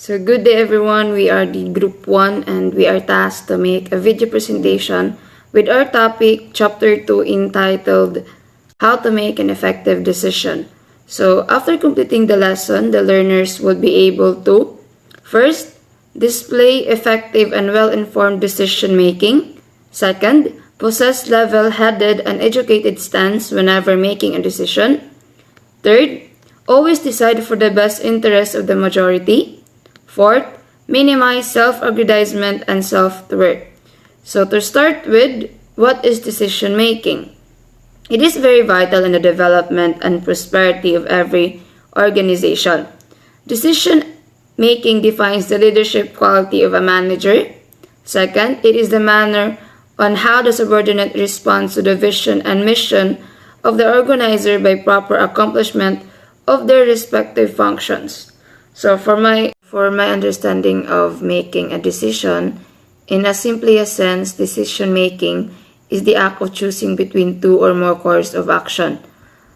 So good day everyone, we are the group 1 and we are tasked to make a video presentation with our topic chapter 2 entitled How to Make an Effective Decision. So after completing the lesson, the learners will be able to first, display effective and well-informed decision making. Second, possess level-headed and educated stance whenever making a decision. Third, always decide for the best interest of the majority. Fourth, minimize self-aggrandizement and self-worth. So to start with, what is decision making? It is very vital in the development and prosperity of every organization. Decision making defines the leadership quality of a manager. Second, it is the manner on how the subordinate responds to the vision and mission of the organizer by proper accomplishment of their respective functions. So for my understanding of making a decision, in a simplest sense, decision making is the act of choosing between two or more courses of action.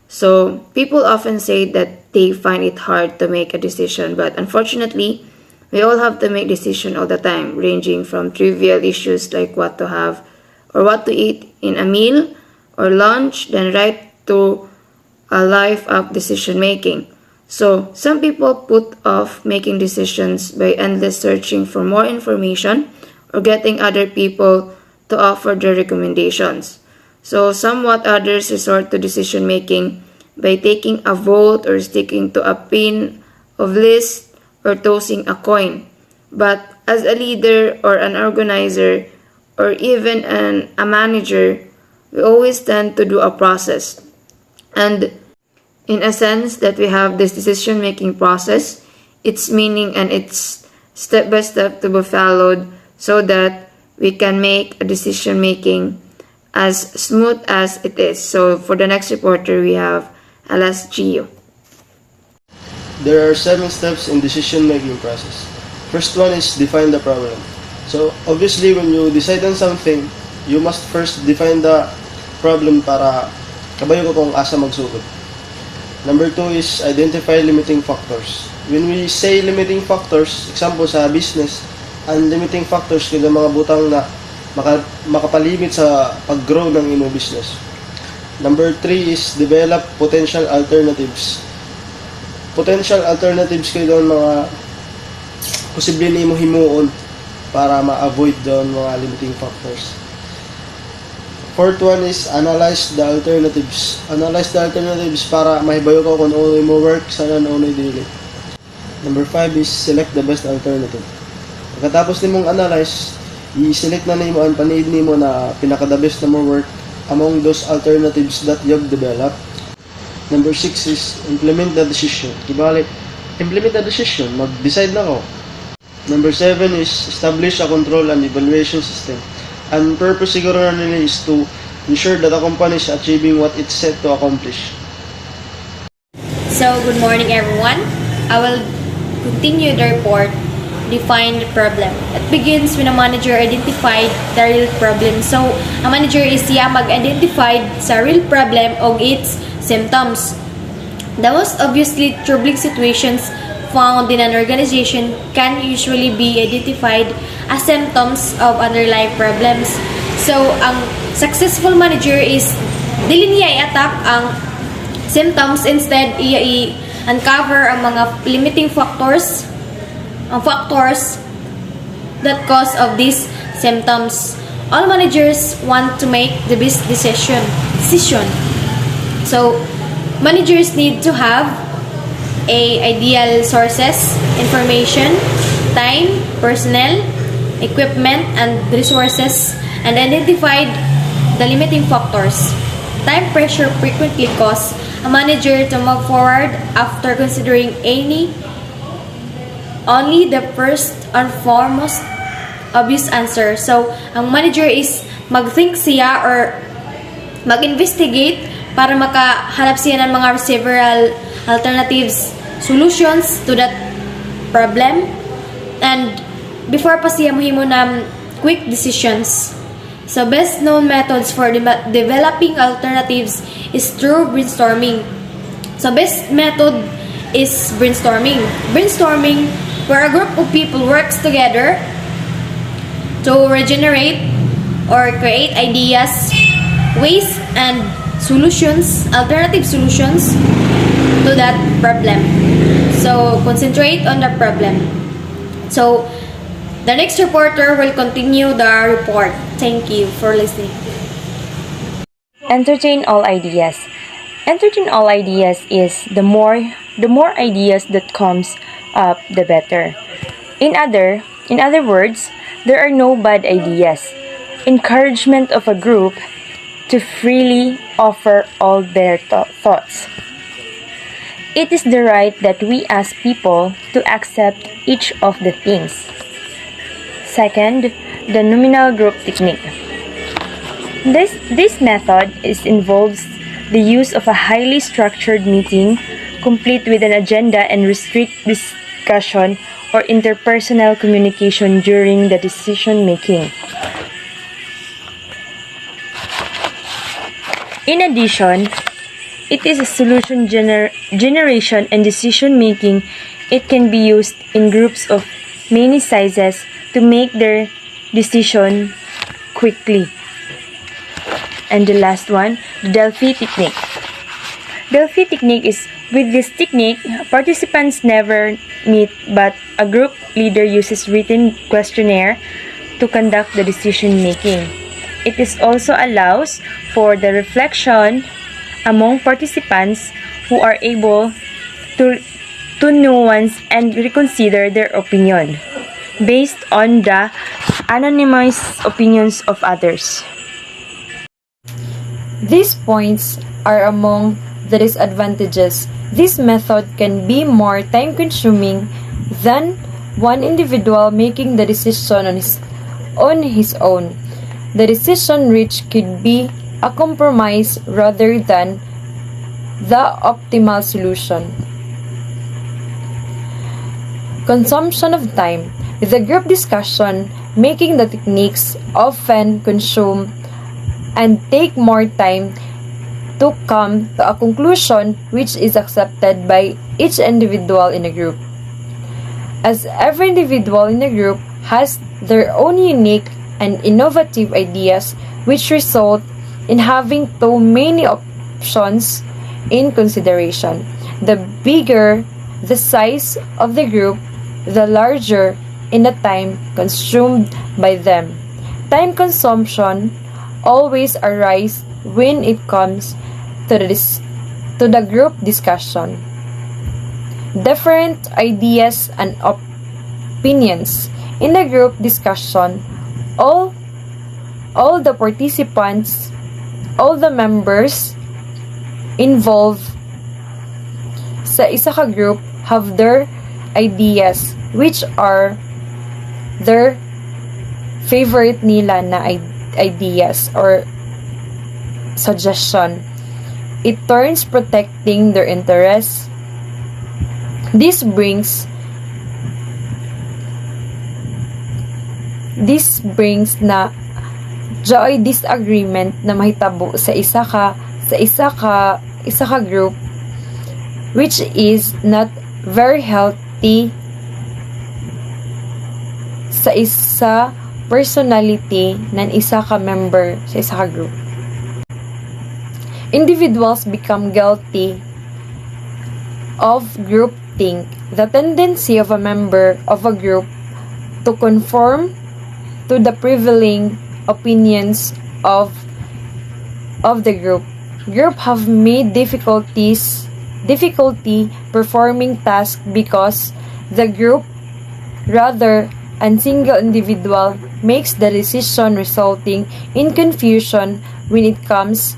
So people often say that they find it hard to make a decision, but unfortunately, we all have to make decisions all the time, ranging from trivial issues like what to have or what to eat in a meal or lunch, then right to a life of decision making. So some people put off making decisions by endless searching for more information or getting other people to offer their recommendations. So somewhat others resort to decision making by taking a vote or sticking to a pin of list or tossing a coin. But as a leader or an organizer or even a manager, we always tend to do a process. And in a sense that we have this decision-making process, its meaning and its step-by-step to be followed so that we can make a decision-making as smooth as it is. So for the next reporter, we have Alas Gio. There are 7 steps in decision-making process. First one is define the problem. So obviously when you decide on something, you must first define the problem para kabayo ko kung asa magsugod. Number 2 is identify limiting factors. When we say limiting factors, example sa business, ang limiting factors kaya mga butang na makapalimit sa pag-grow ng imo business. Number 3 is develop potential alternatives. Potential alternatives kayo doon mga posible nimo himuon para ma-avoid doon mga limiting factors. Fourth one is analyze the alternatives. Analyze the alternatives para mahibayo ko kung ano mo work, sana ano dili. Number 5 is select the best alternative. Pagkatapos nimong analyze, i-select na nimo ang panid nimo na pinaka-the best na mo work among those alternatives that you've developed. Number 6 is implement the decision. Ibalik, implement the decision. Mag-decide na ko. Number 7 is establish a control and evaluation system. Ang purpose siguro na nila is to ensure that a company is achieving what it's set to accomplish. So, good morning everyone. I will continue the report, define the problem. It begins when a manager identified the real problem. So, a manager is mag-identify sa real problem o its symptoms. The most obviously troubling situations found in an organization can usually be identified as symptoms of underlying problems. So, ang successful manager is dili niya i-attack ang symptoms, instead i-uncover ang mga limiting factors, ang factors that cause of these symptoms. All managers want to make the best decision. So, managers need to have ideal sources, information, time, personnel, equipment, and resources, and identified the limiting factors. Time pressure frequently causes a manager to move forward after considering only the first and foremost obvious answer. So, ang manager is mag-think siya or mag-investigate para makahanap siya ng mga several alternatives, solutions to that problem, and before pa siya mahimo ng quick decisions. So, best known methods for developing alternatives is through brainstorming. So, best method is brainstorming. Brainstorming where a group of people works together to regenerate or create ideas, ways, and solutions, alternative solutions to that problem. So, concentrate on the problem. So, the next reporter will continue the report. Thank you for listening. Entertain all ideas. Entertain all ideas is the more ideas that comes up, the better. In other words, there are no bad ideas. Encouragement of a group to freely offer all their thoughts. It is the right that we ask people to accept each of the things. Second, the nominal group technique. This method involves the use of a highly structured meeting, complete with an agenda and restrict discussion or interpersonal communication during the decision making. In addition, it is a solution generation and decision making. It can be used in groups of many sizes to make their decision quickly. And the last one, the Delphi technique. Delphi technique is, with this technique, participants never meet, but a group leader uses written questionnaire to conduct the decision making. It is also allows for the reflection among participants who are able to nuance and reconsider their opinion based on the anonymized opinions of others. These points are among the disadvantages. This method can be more time-consuming than one individual making the decision on his own. The decision reached could be a compromise rather than the optimal solution. Consumption of time. The group discussion making the techniques often consume and take more time to come to a conclusion which is accepted by each individual in a group. As every individual in a group has their own unique and innovative ideas which result in having too many options in consideration. The bigger the size of the group, the larger in the time consumed by them. Time consumption always arises when it comes to the group discussion. Different ideas and opinions. In the group discussion, all the participants, all the members involved sa isa ka group have their ideas which are their favorite nila na ideas or suggestion. It turns protecting their interests. This brings na joy disagreement na mahitabo sa isa ka group which is not very healthy sa isa personality ng isa ka member sa isa ka group. Individuals become guilty of groupthink, the tendency of a member of a group to conform to the prevailing opinions of the group. Group have made difficulty performing tasks because the group rather than single individual makes the decision, resulting in confusion when it comes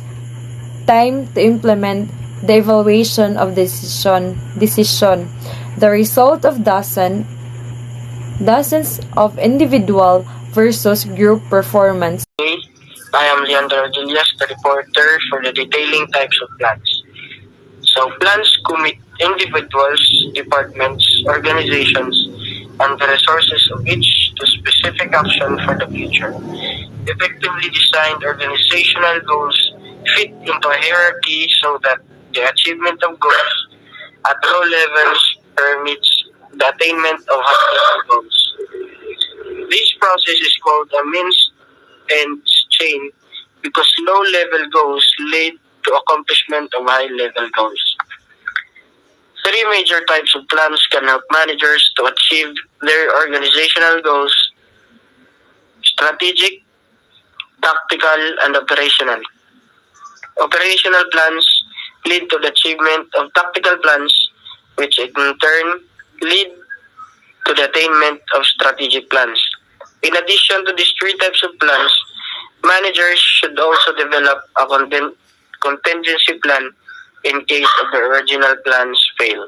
time to implement the evaluation of the decision. The result of dozens of individual versus group performance. I am Leandro Rodriguez, the reporter for the detailing types of plans. So plans commit individuals, departments, organizations, and the resources of each to specific action for the future. Effectively designed organizational goals fit into a hierarchy so that the achievement of goals at all levels permits the attainment of high-level goals. This process is called a means ends chain because low-level goals lead to accomplishment of high-level goals. Three major types of plans can help managers to achieve their organizational goals: strategic, tactical, and operational. Operational plans lead to the achievement of tactical plans, which in turn lead to the attainment of strategic plans. In addition to these three types of plans, managers should also develop a contingency plan in case of the original plans fail.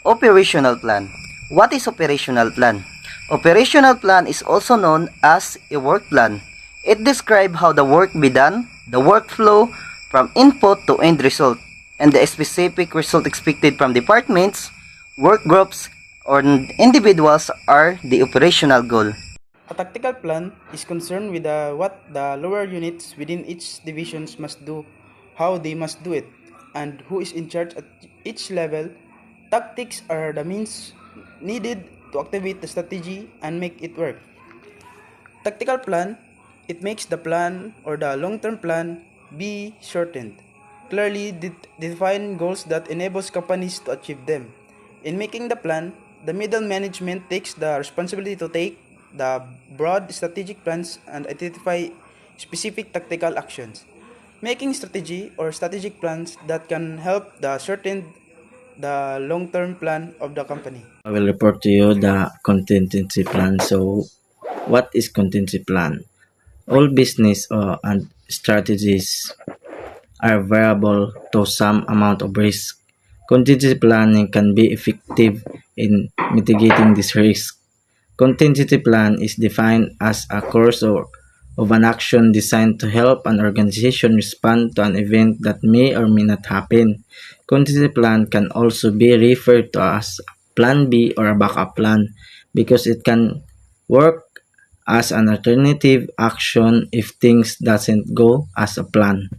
Operational plan. What is operational plan? Operational plan is also known as a work plan. It describes how the work be done, the workflow from input to end result, and the specific result expected from departments, work groups, or individuals are the operational goal. A tactical plan is concerned with what the lower units within each divisions must do, how they must do it, and who is in charge at each level. Tactics are the means needed to activate the strategy and make it work. Tactical plan, it makes the plan or the long-term plan be shortened. Clearly define goals that enables companies to achieve them. In making the plan, the middle management takes the responsibility to take the broad strategic plans and identify specific tactical actions. Making strategy or strategic plans that can help the shorten the long-term plan of the company. I will report to you the contingency plan. So, what is contingency plan? All business and strategies are variable to some amount of risk. Contingency planning can be effective in mitigating this risk. Contingency plan is defined as a course of an action designed to help an organization respond to an event that may or may not happen. Contingency plan can also be referred to as plan B or a backup plan because it can work as an alternative action if things doesn't go as a plan.